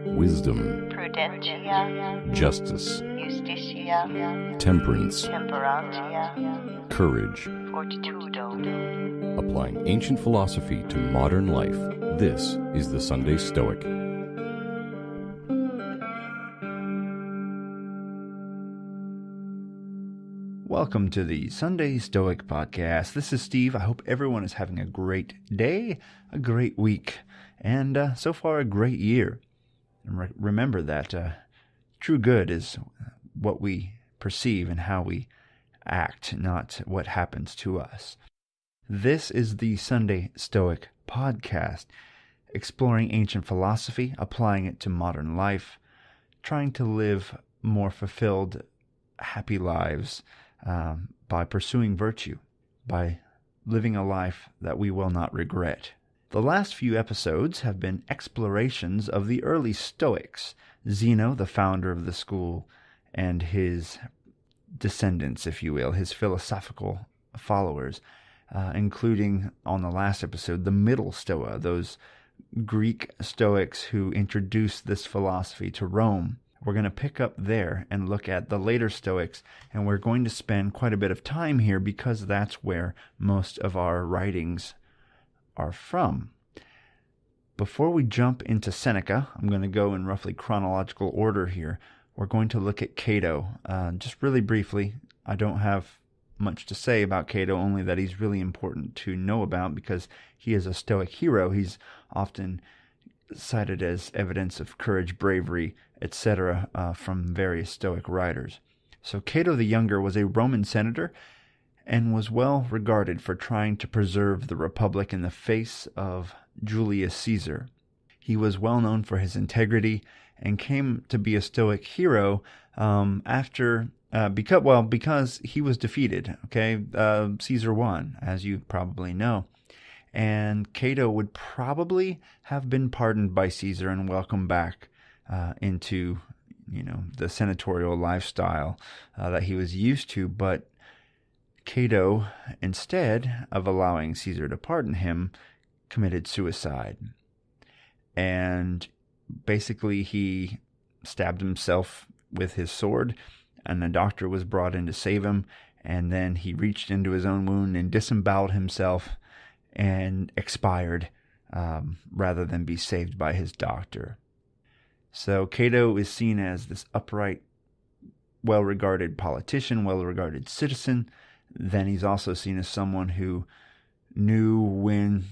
wisdom, prudentia, justice, justitia, temperance, temperantia, courage. fortitudo. Applying ancient philosophy to modern life, this is the Sunday Stoic. Welcome to the Sunday Stoic Podcast. This is Steve. I hope everyone is having a great day, a great week, and so far a great year. And remember that true good is what we perceive and how we act, not what happens to us. This is the Sunday Stoic Podcast, exploring ancient philosophy, applying it to modern life, trying to live more fulfilled, happy lives, by pursuing virtue, by living a life that we will not regret. The last few episodes have been explorations of the early Stoics, Zeno, the founder of the school, and his descendants, if you will, his philosophical followers, including, on the last episode, the Middle Stoa, those Greek Stoics who introduced this philosophy to Rome. We're going to pick up there and look at the later Stoics, and we're going to spend quite a bit of time here because that's where most of our writings are from. Before we jump into Seneca, I'm going to go in roughly chronological order here. We're going to look at Cato, just really briefly. I don't have much to say about Cato, only that he's really important to know about because he is a Stoic hero. He's often cited as evidence of courage, bravery, etc. From various Stoic writers. So Cato the Younger was a Roman senator and was well regarded for trying to preserve the republic in the face of Julius Caesar. He was well known for his integrity and came to be a Stoic hero because he was defeated. Caesar won, as you probably know. And Cato would probably have been pardoned by Caesar and welcomed back into, the senatorial lifestyle that he was used to. But Cato, instead of allowing Caesar to pardon him, committed suicide. And basically he stabbed himself with his sword, and a doctor was brought in to save him. And then he reached into his own wound and disemboweled himself and expired rather than be saved by his doctor. So Cato is seen as this upright, well-regarded politician, well-regarded citizen. Then he's also seen as someone who knew when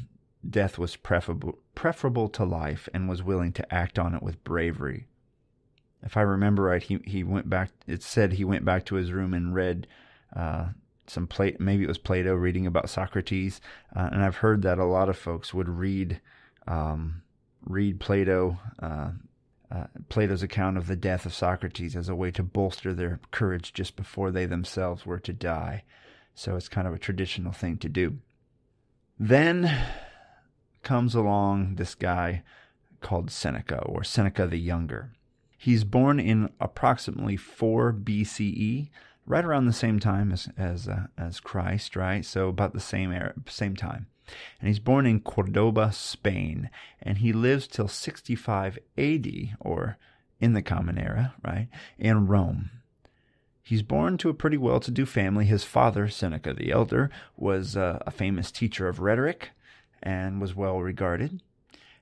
death was preferable to life and was willing to act on it with bravery. If I remember right, he went back. It said he went back to his room and read maybe it was Plato reading about Socrates, and I've heard that a lot of folks would read Plato. Plato's account of the death of Socrates as a way to bolster their courage just before they themselves were to die. So it's kind of a traditional thing to do. Then comes along this guy called Seneca, or Seneca the Younger. He's born in approximately 4 BCE, right around the same time as Christ, right? So about the same time. And he's born in Cordoba, Spain, and he lives till 65 AD, or in the Common Era, right, in Rome. He's born to a pretty well-to-do family. His father, Seneca the Elder, was a famous teacher of rhetoric and was well regarded.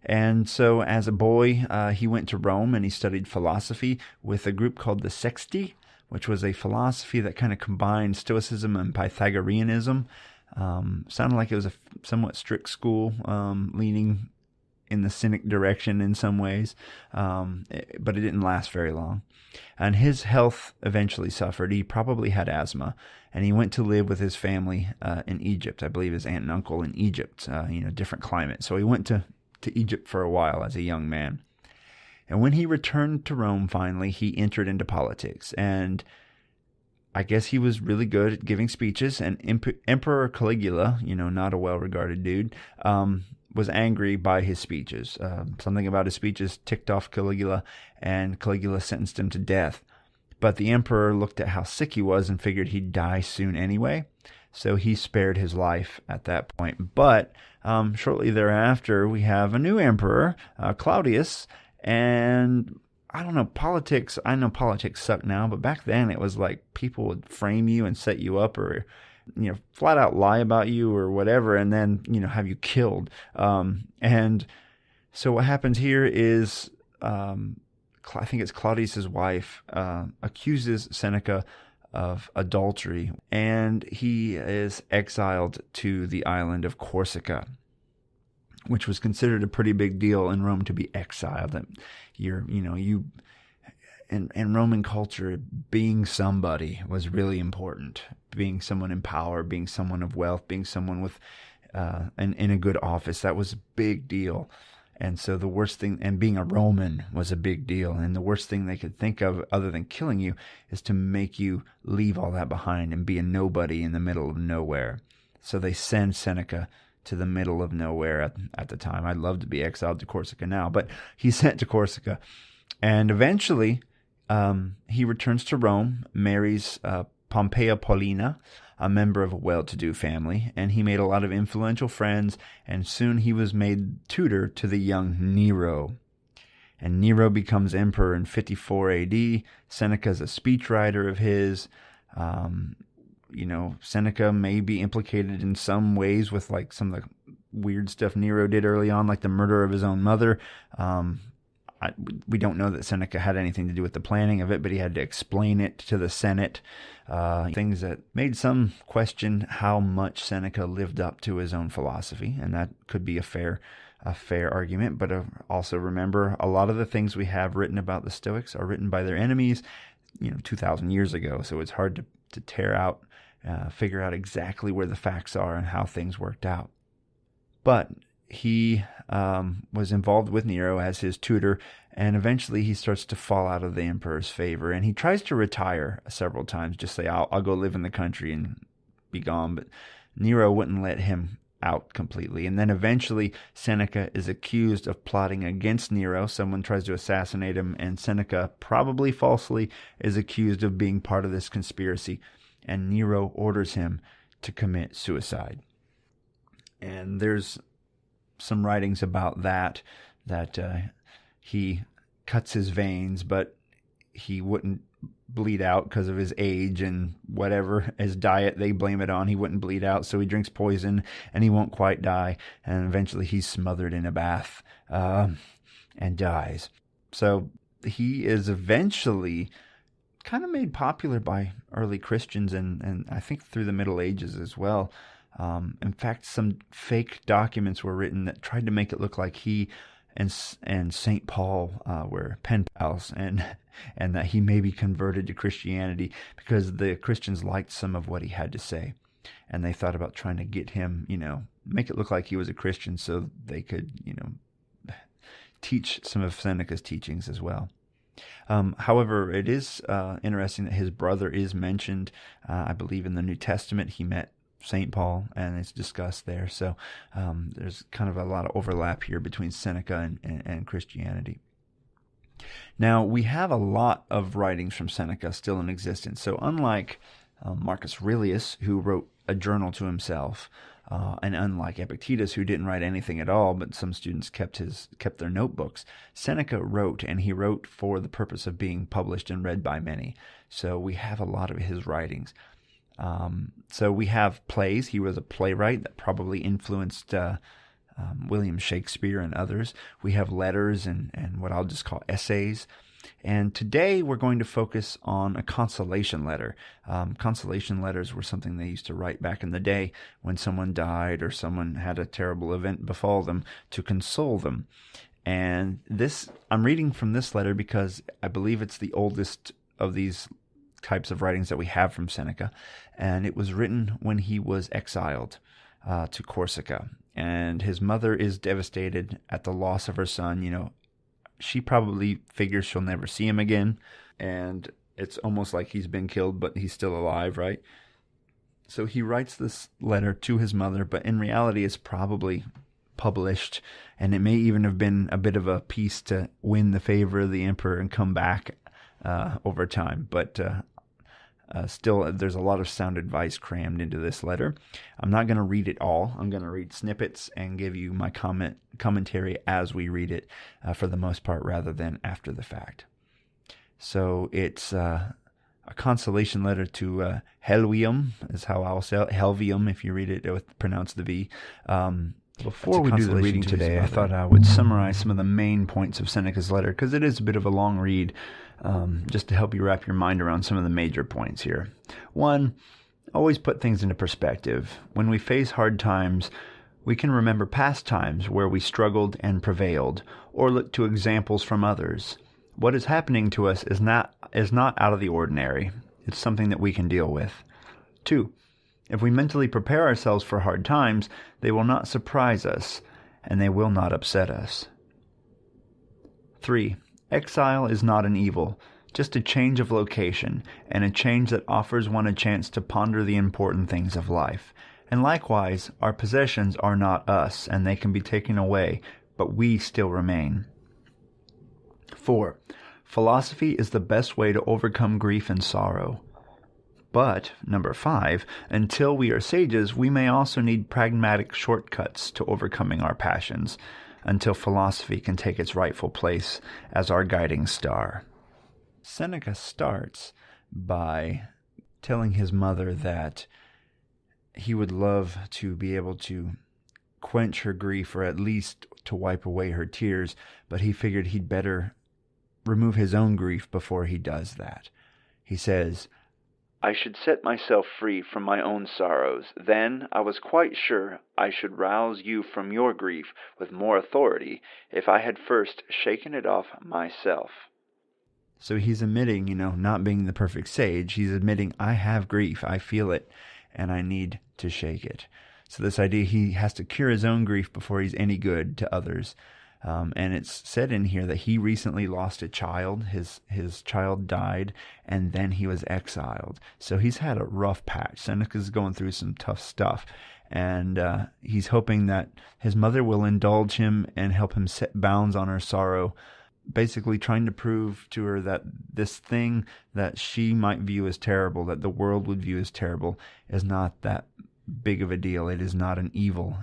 And so as a boy, he went to Rome and he studied philosophy with a group called the Sexti, which was a philosophy that kind of combined Stoicism and Pythagoreanism. Sounded like it was a somewhat strict school, leaning in the Cynic direction in some ways, but it didn't last very long. And his health eventually suffered. He probably had asthma, and he went to live with his family in Egypt. I believe his aunt and uncle in Egypt, different climate. So he went to Egypt for a while as a young man. And when he returned to Rome finally, he entered into politics, and I guess he was really good at giving speeches, and Emperor Caligula, not a well-regarded dude, was angry by his speeches. Something about his speeches ticked off Caligula, and Caligula sentenced him to death. But the emperor looked at how sick he was and figured he'd die soon anyway, so he spared his life at that point. But shortly thereafter, we have a new emperor, Claudius, And I don't know, politics, I know politics suck now, but back then it was like people would frame you and set you up, or, flat out lie about you or whatever, and then, have you killed. And so what happens here is, I think it's Claudius's wife, accuses Seneca of adultery, and he is exiled to the island of Corsica, which was considered a pretty big deal in Rome to be exiled. And in Roman culture, being somebody was really important. Being someone in power, being someone of wealth, being someone with in a good office, that was a big deal. And so the worst thing, and being a Roman was a big deal. And the worst thing they could think of, other than killing you, is to make you leave all that behind and be a nobody in the middle of nowhere. So they send Seneca to the middle of nowhere at the time. I'd love to be exiled to Corsica now, but he's sent to Corsica. And eventually, he returns to Rome, marries Pompeia Paulina, a member of a well-to-do family, and he made a lot of influential friends, and soon he was made tutor to the young Nero. And Nero becomes emperor in 54 AD. Seneca's a speechwriter of his. Seneca may be implicated in some ways with like some of the weird stuff Nero did early on, like the murder of his own mother. We don't know that Seneca had anything to do with the planning of it, but he had to explain it to the Senate. Things that made some question how much Seneca lived up to his own philosophy, and that could be a fair argument. But also remember, a lot of the things we have written about the Stoics are written by their enemies, 2,000 years ago. So it's hard to tear out, figure out exactly where the facts are and how things worked out. But he was involved with Nero as his tutor, and eventually he starts to fall out of the emperor's favor, and he tries to retire several times, just say, I'll go live in the country and be gone, but Nero wouldn't let him out completely. And then eventually Seneca is accused of plotting against Nero. Someone tries to assassinate him, and Seneca, probably falsely, is accused of being part of this conspiracy, and Nero orders him to commit suicide. And there's some writings about that he cuts his veins, but he wouldn't bleed out because of his age and whatever, his diet, they blame it on. He wouldn't bleed out, so he drinks poison and he won't quite die. And eventually he's smothered in a bath and dies. So he is eventually kind of made popular by early Christians and I think through the Middle Ages as well. In fact, some fake documents were written that tried to make it look like he and St. Paul were pen pals, and that he maybe converted to Christianity because the Christians liked some of what he had to say, and they thought about trying to get him, make it look like he was a Christian so they could, teach some of Seneca's teachings as well. However, it is interesting that his brother is mentioned, I believe in the New Testament. He met St. Paul, and it's discussed there. So there's kind of a lot of overlap here between Seneca and Christianity. Now, we have a lot of writings from Seneca still in existence. So unlike Marcus Aurelius, who wrote a journal to himself, and unlike Epictetus, who didn't write anything at all, but some students kept their notebooks, Seneca wrote, and he wrote for the purpose of being published and read by many. So we have a lot of his writings. So we have plays. He was a playwright that probably influenced William Shakespeare and others. We have letters and what I'll just call essays. And today we're going to focus on a consolation letter. Consolation letters were something they used to write back in the day when someone died or someone had a terrible event befall them to console them. And this, I'm reading from this letter because I believe it's the oldest of these types of writings that we have from Seneca, and it was written when he was exiled to Corsica, and his mother is devastated at the loss of her son. She probably figures she'll never see him again, and it's almost like he's been killed, but he's still alive, right? So he writes this letter to his mother, but in reality it's probably published, and it may even have been a bit of a piece to win the favor of the emperor and come back over time. But Still, there's a lot of sound advice crammed into this letter. I'm not going to read it all. I'm going to read snippets and give you my commentary as we read it, for the most part, rather than after the fact. So it's a consolation letter to Helvium, is how I'll say it. Helvium, if you read it with pronounce the V. Before we do the reading today, I thought I would summarize some of the main points of Seneca's letter, because it is a bit of a long read, just to help you wrap your mind around some of the major points here. 1, always put things into perspective. When we face hard times, we can remember past times where we struggled and prevailed, or look to examples from others. What is happening to us is not out of the ordinary. It's something that we can deal with. 2, if we mentally prepare ourselves for hard times, they will not surprise us, and they will not upset us. 3, exile is not an evil, just a change of location, and a change that offers one a chance to ponder the important things of life. And likewise, our possessions are not us, and they can be taken away, but we still remain. 4, philosophy is the best way to overcome grief and sorrow. But, 5, until we are sages, we may also need pragmatic shortcuts to overcoming our passions, until philosophy can take its rightful place as our guiding star. Seneca starts by telling his mother that he would love to be able to quench her grief, or at least to wipe away her tears, but he figured he'd better remove his own grief before he does that. He says, "I should set myself free from my own sorrows. Then I was quite sure I should rouse you from your grief with more authority if I had first shaken it off myself." So he's admitting, not being the perfect sage. He's admitting, I have grief, I feel it, and I need to shake it. So this idea he has to cure his own grief before he's any good to others. And it's said in here that he recently lost a child. His child died, and then he was exiled. So he's had a rough patch. Seneca's going through some tough stuff. And he's hoping that his mother will indulge him and help him set bounds on her sorrow, basically trying to prove to her that this thing that she might view as terrible, that the world would view as terrible, is not that big of a deal. It is not an evil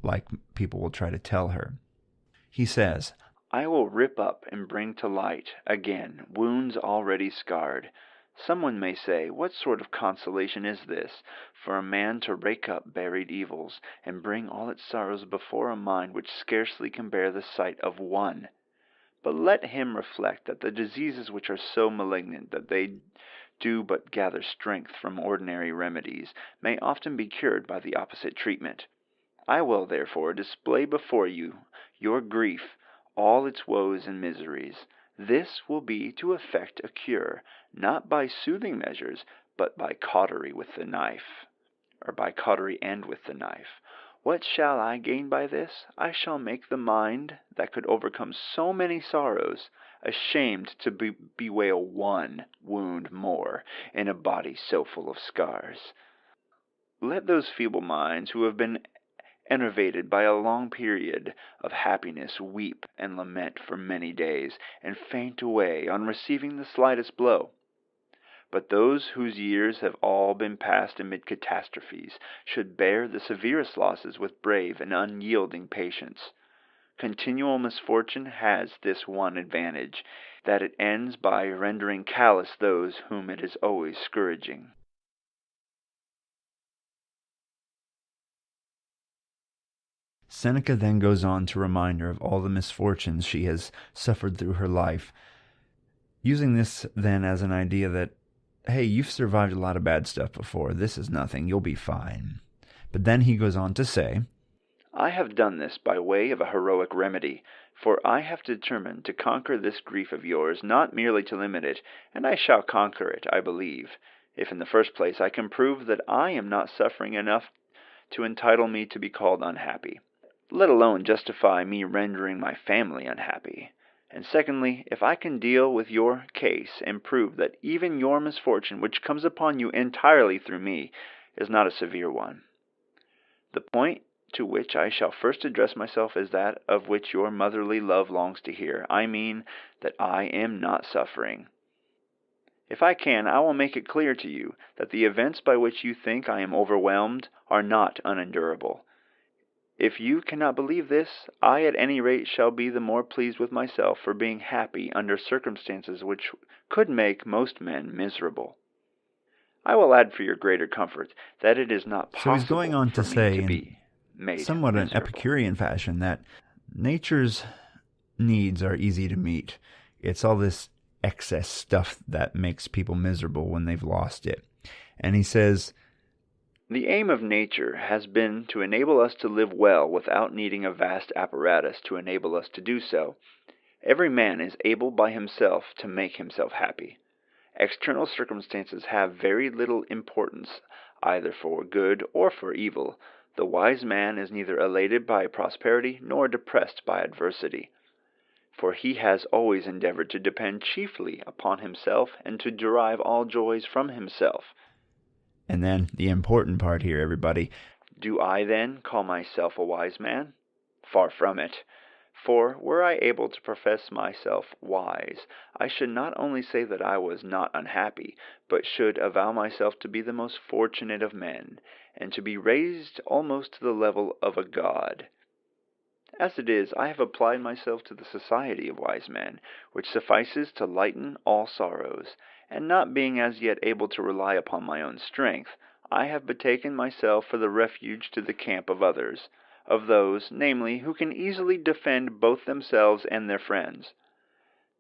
like people will try to tell her. He says, "I will rip up and bring to light, again, wounds already scarred. Someone may say, what sort of consolation is this, for a man to rake up buried evils, and bring all its sorrows before a mind which scarcely can bear the sight of one? But let him reflect that the diseases which are so malignant that they do but gather strength from ordinary remedies may often be cured by the opposite treatment. I will, therefore, display before you your grief, all its woes and miseries. This will be to effect a cure, not by soothing measures, but by cautery with the knife, or by cautery and with the knife. What shall I gain by this? I shall make the mind that could overcome so many sorrows ashamed to bewail one wound more in a body so full of scars. Let those feeble minds who have been enervated by a long period of happiness weep and lament for many days, and faint away on receiving the slightest blow. But those whose years have all been passed amid catastrophes should bear the severest losses with brave and unyielding patience. Continual misfortune has this one advantage, that it ends by rendering callous those whom it is always scourging." Seneca then goes on to remind her of all the misfortunes she has suffered through her life, using this then as an idea that, hey, you've survived a lot of bad stuff before. This is nothing. You'll be fine. But then he goes on to say, "I have done this by way of a heroic remedy, for I have determined to conquer this grief of yours, not merely to limit it, and I shall conquer it, I believe, if in the first place I can prove that I am not suffering enough to entitle me to be called unhappy, let alone justify me rendering my family unhappy. And secondly, if I can deal with your case and prove that even your misfortune, which comes upon you entirely through me, is not a severe one. The point to which I shall first address myself is that of which your motherly love longs to hear. I mean that I am not suffering. If I can, I will make it clear to you that the events by which you think I am overwhelmed are not unendurable. If you cannot believe this, I at any rate shall be the more pleased with myself for being happy under circumstances which could make most men miserable. I will add for your greater comfort that it is not possible So he's going on to say, in somewhat an Epicurean fashion, that nature's needs are easy to meet. It's all this excess stuff that makes people miserable when they've lost it. And he says, the aim of nature has been to enable us to live well without needing a vast apparatus to enable us to do so. Every man is able by himself to make himself happy. External circumstances have very little importance, either for good or for evil. The wise man is neither elated by prosperity nor depressed by adversity, for he has always endeavored to depend chiefly upon himself and to derive all joys from himself. And then the important part here, everybody. Do I then call myself a wise man? Far from it. For were I able to profess myself wise, I should not only say that I was not unhappy, but should avow myself to be the most fortunate of men, and to be raised almost to the level of a god. As it is, I have applied myself to the society of wise men, which suffices to lighten all sorrows, and not being as yet able to rely upon my own strength, I have betaken myself for the refuge to the camp of others, of those, namely, who can easily defend both themselves and their friends.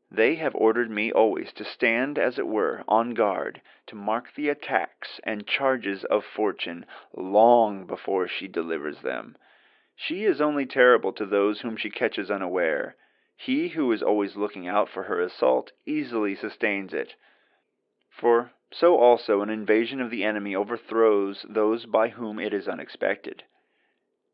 They have ordered me always to stand, as it were, on guard, to mark the attacks and charges of fortune long before she delivers them. She is only terrible to those whom she catches unaware. He who is always looking out for her assault easily sustains it. For so also an invasion of the enemy overthrows those by whom it is unexpected.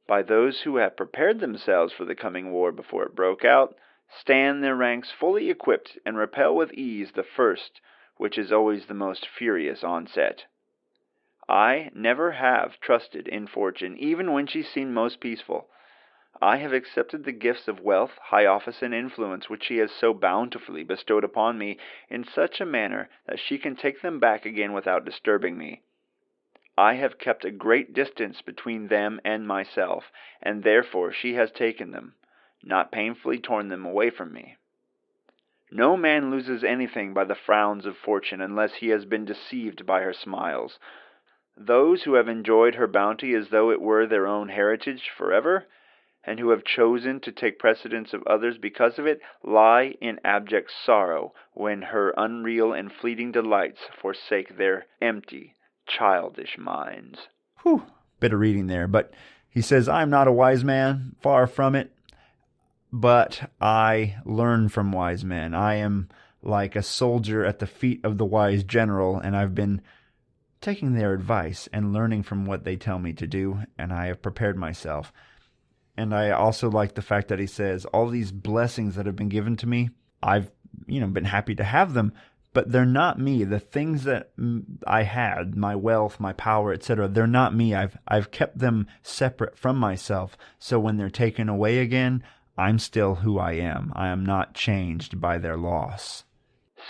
By those who have prepared themselves for the coming war before it broke out, stand their ranks fully equipped and repel with ease the first, which is always the most furious onset. I never have trusted in fortune, even when she seemed most peaceful. I have accepted the gifts of wealth, high office, and influence which she has so bountifully bestowed upon me in such a manner that she can take them back again without disturbing me. I have kept a great distance between them and myself, and therefore she has taken them, not painfully torn them away from me. No man loses anything by the frowns of fortune unless he has been deceived by her smiles. Those who have enjoyed her bounty as though it were their own heritage forever, and who have chosen to take precedence of others because of it, lie in abject sorrow when her unreal and fleeting delights forsake their empty, childish minds. Whew, bit of reading there. But he says, I'm not a wise man, far from it, but I learn from wise men. I am like a soldier at the feet of the wise general, and I've been taking their advice and learning from what they tell me to do, and I have prepared myself. And I also like the fact that he says, all these blessings that have been given to me, I've been happy to have them, but they're not me. The things that I had, my wealth, my power, etc., they're not me. I've kept them separate from myself. So when they're taken away again, I'm still who I am. I am not changed by their loss.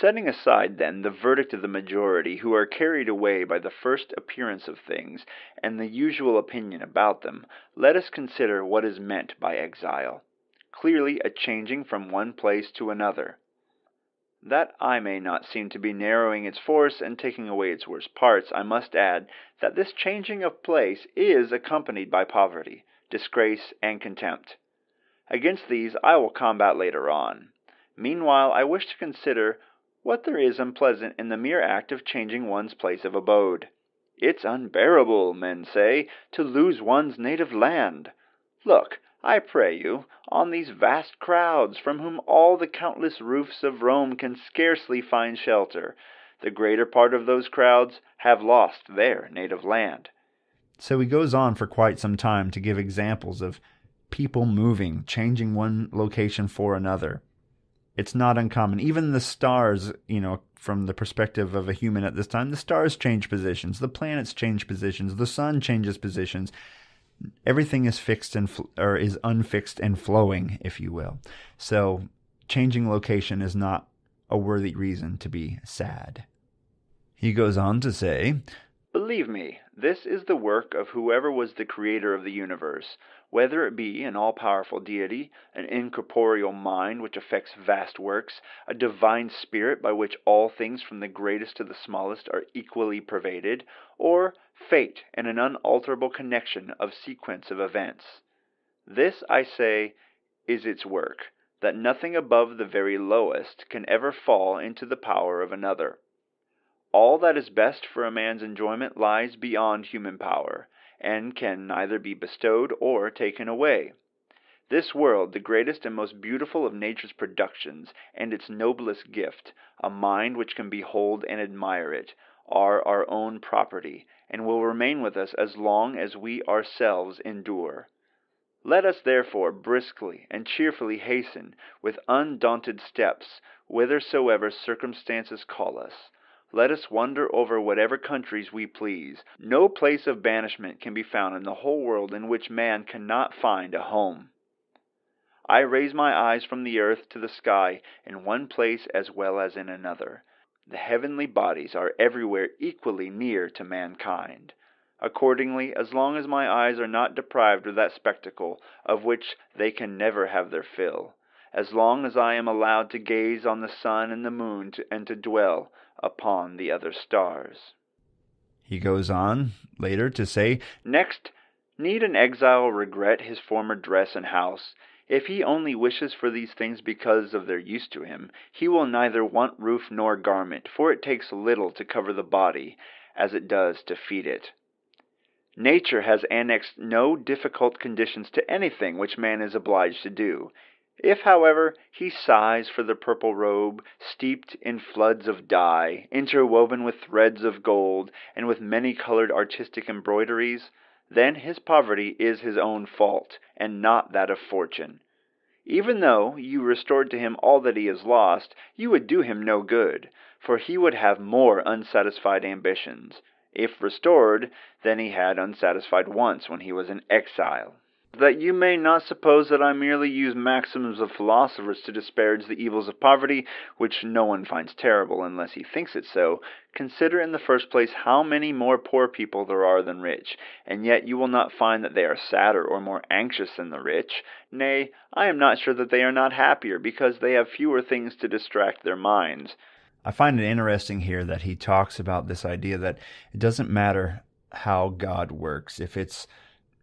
Setting aside, then, the verdict of the majority, who are carried away by the first appearance of things and the usual opinion about them, let us consider what is meant by exile. Clearly a changing from one place to another. That I may not seem to be narrowing its force and taking away its worst parts, I must add that this changing of place is accompanied by poverty, disgrace, and contempt. Against these I will combat later on. Meanwhile, I wish to consider what there is unpleasant in the mere act of changing one's place of abode. It's unbearable, men say, to lose one's native land. Look, I pray you, on these vast crowds, from whom all the countless roofs of Rome can scarcely find shelter. The greater part of those crowds have lost their native land. So he goes on for quite some time to give examples of people moving, changing one location for another. It's not uncommon. Even the stars, from the perspective of a human at this time, the stars change positions, the planets change positions, the sun changes positions. Everything is fixed is unfixed and flowing, if you will. So changing location is not a worthy reason to be sad. He goes on to say, "Believe me, this is the work of whoever was the creator of the universe, whether it be an all-powerful deity, an incorporeal mind which effects vast works, a divine spirit by which all things from the greatest to the smallest are equally pervaded, or fate and an unalterable connection of sequence of events. This, I say, is its work, that nothing above the very lowest can ever fall into the power of another. All that is best for a man's enjoyment lies beyond human power, and can neither be bestowed or taken away. This world, the greatest and most beautiful of nature's productions, and its noblest gift, a mind which can behold and admire it, are our own property, and will remain with us as long as we ourselves endure. Let us therefore briskly and cheerfully hasten, with undaunted steps, whithersoever circumstances call us. Let us wander over whatever countries we please. No place of banishment can be found in the whole world in which man cannot find a home. I raise my eyes from the earth to the sky in one place as well as in another. The heavenly bodies are everywhere equally near to mankind. Accordingly, as long as my eyes are not deprived of that spectacle of which they can never have their fill, as long as I am allowed to gaze on the sun and the moon and to dwell upon the other stars." He goes on later to say, "Next, need an exile regret his former dress and house? If he only wishes for these things because of their use to him, he will neither want roof nor garment, for it takes little to cover the body, as it does to feed it. Nature has annexed no difficult conditions to anything which man is obliged to do. If, however, he sighs for the purple robe, steeped in floods of dye, interwoven with threads of gold, and with many-colored artistic embroideries, then his poverty is his own fault, and not that of fortune. Even though you restored to him all that he has lost, you would do him no good, for he would have more unsatisfied ambitions, if restored, than he had unsatisfied once when he was in exile. That you may not suppose that I merely use maxims of philosophers to disparage the evils of poverty, which no one finds terrible unless he thinks it so, consider in the first place how many more poor people there are than rich, and yet you will not find that they are sadder or more anxious than the rich. Nay, I am not sure that they are not happier, because they have fewer things to distract their minds." I find it interesting here that he talks about this idea that it doesn't matter how God works, if it's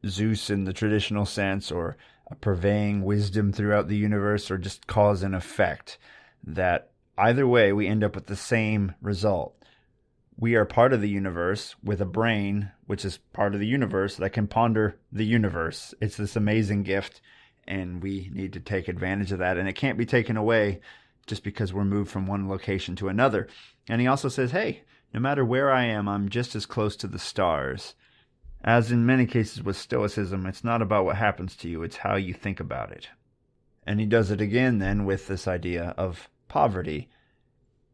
Zeus in the traditional sense, or a purveying wisdom throughout the universe, or just cause and effect, that either way we end up with the same result. We are part of the universe with a brain, which is part of the universe, that can ponder the universe. It's this amazing gift, and we need to take advantage of that, and it can't be taken away just because we're moved from one location to another. And he also says, hey, no matter where I am, I'm just as close to the stars. As in many cases with Stoicism, it's not about what happens to you, it's how you think about it. And he does it again then with this idea of poverty.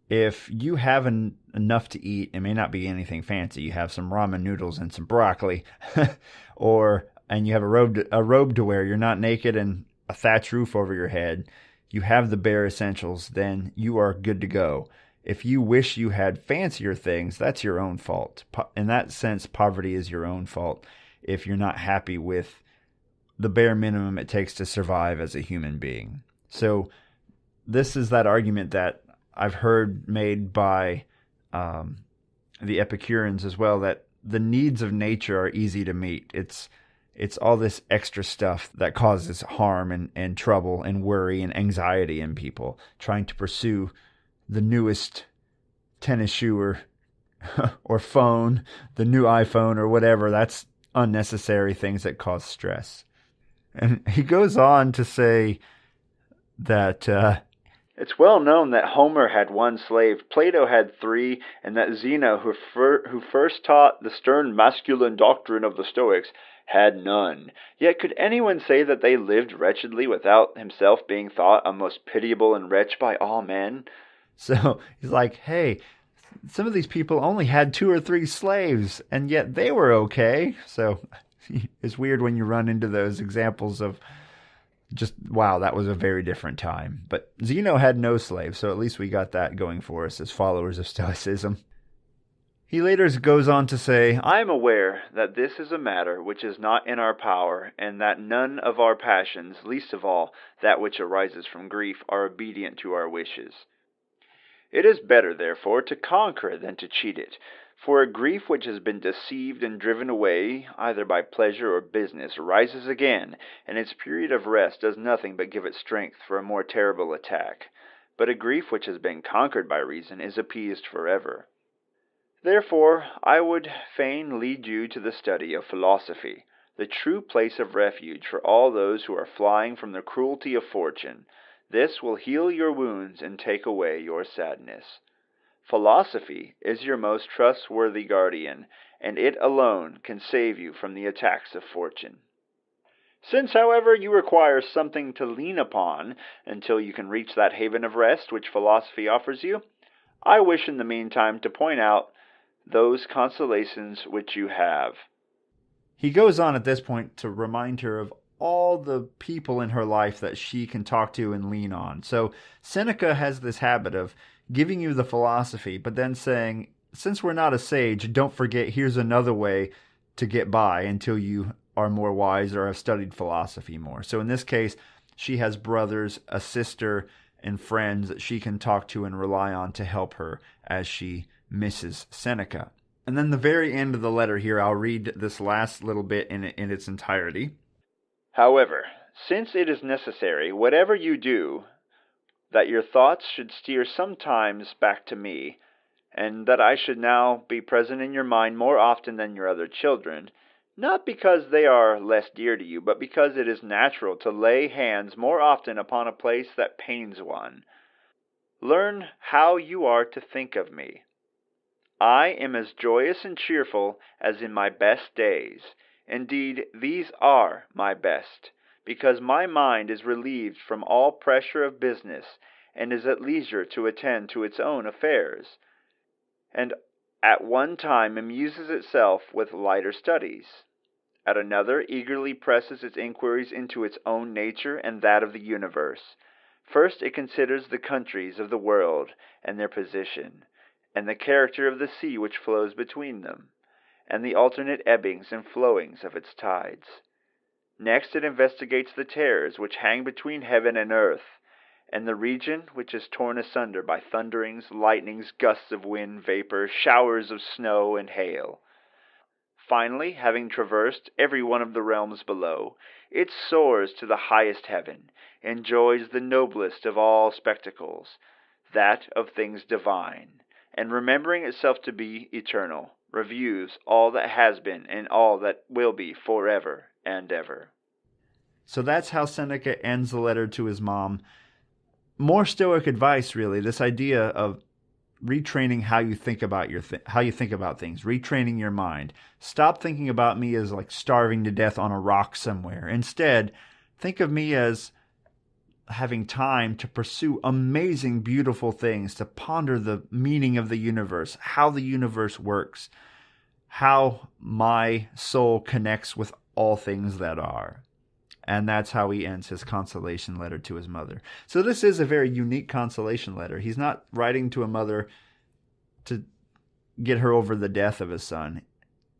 If you have enough to eat, it may not be anything fancy. You have some ramen noodles and some broccoli, and you have a robe to wear. You're not naked and a thatch roof over your head. You have the bare essentials, then you are good to go. If you wish you had fancier things, that's your own fault. In that sense, poverty is your own fault if you're not happy with the bare minimum it takes to survive as a human being. So this is that argument that I've heard made by the Epicureans as well, that the needs of nature are easy to meet. It's all this extra stuff that causes harm and trouble and worry and anxiety in people, trying to pursue the newest tennis shoe or phone, the new iPhone or whatever. That's unnecessary things that cause stress. And he goes on to say that it's well known that Homer had one slave, Plato had 3, and that Zeno, who first taught the stern masculine doctrine of the Stoics, had none. Yet could anyone say that they lived wretchedly without himself being thought a most pitiable and wretch by all men? So he's like, hey, some of these people only had 2 or 3 slaves, and yet they were okay. So it's weird when you run into those examples of just, wow, that was a very different time. But Zeno had no slaves, so at least we got that going for us as followers of Stoicism. He later goes on to say, I am aware that this is a matter which is not in our power, and that none of our passions, least of all that which arises from grief, are obedient to our wishes. It is better, therefore, to conquer than to cheat it, for a grief which has been deceived and driven away, either by pleasure or business, rises again, and its period of rest does nothing but give it strength for a more terrible attack. But a grief which has been conquered by reason is appeased forever. Therefore, I would fain lead you to the study of philosophy, the true place of refuge for all those who are flying from the cruelty of fortune. This will heal your wounds and take away your sadness. Philosophy is your most trustworthy guardian, and it alone can save you from the attacks of fortune. Since, however, you require something to lean upon until you can reach that haven of rest which philosophy offers you, I wish in the meantime to point out those consolations which you have. He goes on at this point to remind her of all the people in her life that she can talk to and lean on. So Seneca has this habit of giving you the philosophy, but then saying, since we're not a sage, don't forget here's another way to get by until you are more wise or have studied philosophy more. So in this case, she has brothers, a sister, and friends that she can talk to and rely on to help her as she misses Seneca. And then the very end of the letter here, I'll read this last little bit in its entirety. However, since it is necessary, whatever you do, that your thoughts should steer sometimes back to me, and that I should now be present in your mind more often than your other children, not because they are less dear to you, but because it is natural to lay hands more often upon a place that pains one. Learn how you are to think of me. I am as joyous and cheerful as in my best days. Indeed, these are my best, because my mind is relieved from all pressure of business, and is at leisure to attend to its own affairs, and at one time amuses itself with lighter studies, at another eagerly presses its inquiries into its own nature and that of the universe. First it considers the countries of the world and their position, and the character of the sea which flows between them, and the alternate ebbings and flowings of its tides. Next it investigates the terrors which hang between heaven and earth, and the region which is torn asunder by thunderings, lightnings, gusts of wind, vapor, showers of snow and hail. Finally, having traversed every one of the realms below, it soars to the highest heaven, enjoys the noblest of all spectacles, that of things divine, and remembering itself to be eternal, reviews all that has been and all that will be forever and ever. So that's how Seneca ends the letter to his mom. More Stoic advice, really. This idea of retraining how you think about how you think about things, retraining your mind. Stop thinking about me as like starving to death on a rock somewhere. Instead, think of me as having time to pursue amazing, beautiful things, to ponder the meaning of the universe, how the universe works, how my soul connects with all things that are. And that's how he ends his consolation letter to his mother. So this is a very unique consolation letter. He's not writing to a mother to get her over the death of his son.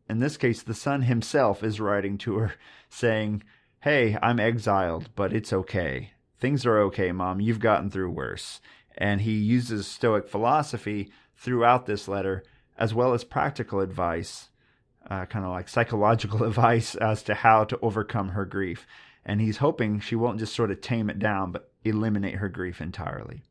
In this case, the son himself is writing to her saying, hey, I'm exiled, but it's okay. Things are okay, Mom. You've gotten through worse. And he uses Stoic philosophy throughout this letter, as well as practical advice, kind of like psychological advice as to how to overcome her grief. And he's hoping she won't just sort of tame it down, but eliminate her grief entirely.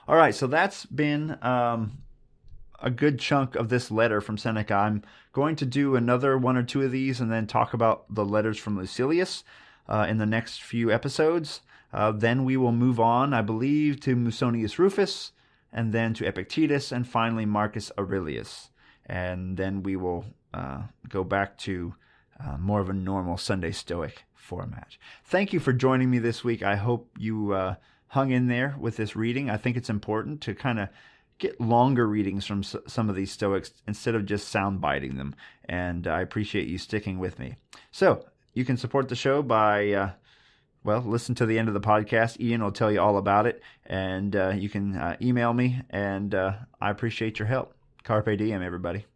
All right, so that's been a good chunk of this letter from Seneca. I'm going to do another one or two of these and then talk about the letters from Lucilius in the next few episodes. Then we will move on, I believe, to Musonius Rufus, and then to Epictetus, and finally Marcus Aurelius. And then we will go back to more of a normal Sunday Stoic format. Thank you for joining me this week. I hope you hung in there with this reading. I think it's important to kind of get longer readings from some of these Stoics instead of just sound biting them. And I appreciate you sticking with me. So you can support the show by, listen to the end of the podcast. Ian will tell you all about it. And you can email me, and I appreciate your help. Carpe diem, everybody.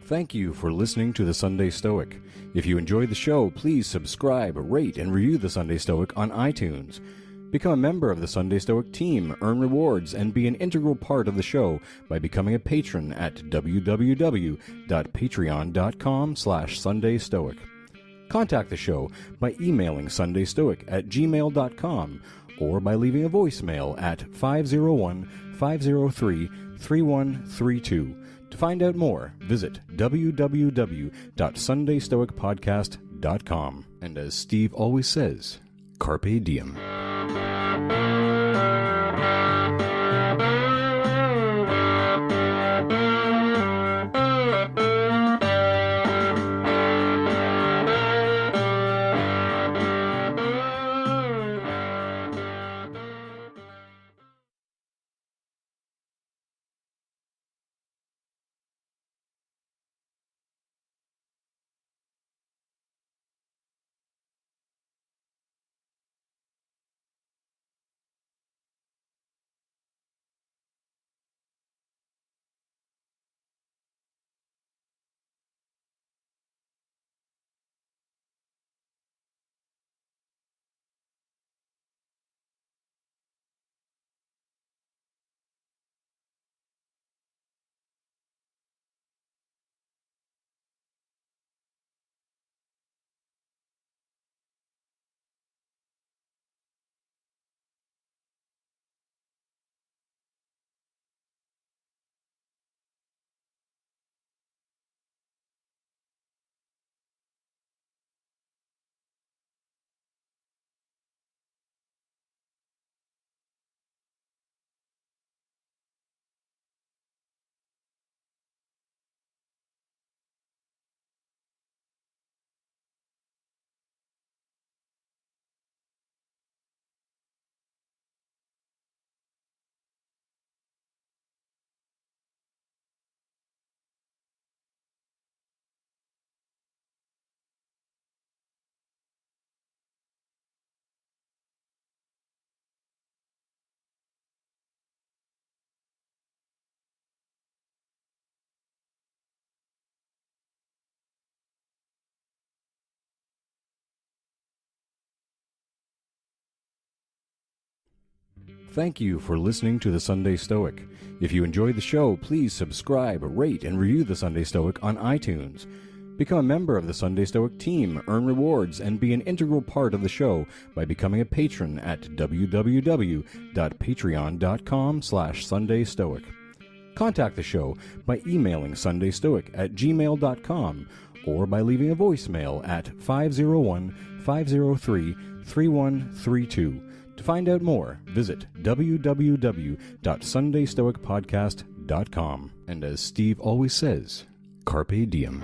Thank you for listening to The Sunday Stoic. If you enjoyed the show, please subscribe, rate, and review The Sunday Stoic on iTunes. Become a member of the Sunday Stoic team, earn rewards, and be an integral part of the show by becoming a patron at www.patreon.com/SundayStoic. Contact the show by emailing sundaystoic@gmail.com or by leaving a voicemail at 501-503-3132. To find out more, visit www.sundaystoicpodcast.com. And as Steve always says, Carpe Diem. Thank you for listening to The Sunday Stoic. If you enjoyed the show, please subscribe, rate, and review The Sunday Stoic on iTunes. Become a member of the Sunday Stoic team, earn rewards, and be an integral part of the show by becoming a patron at www.patreon.com/SundayStoic. Contact the show by emailing sundaystoic@gmail.com or by leaving a voicemail at 501-503-3132. To find out more, visit www.sundaystoicpodcast.com. And as Steve always says, Carpe Diem.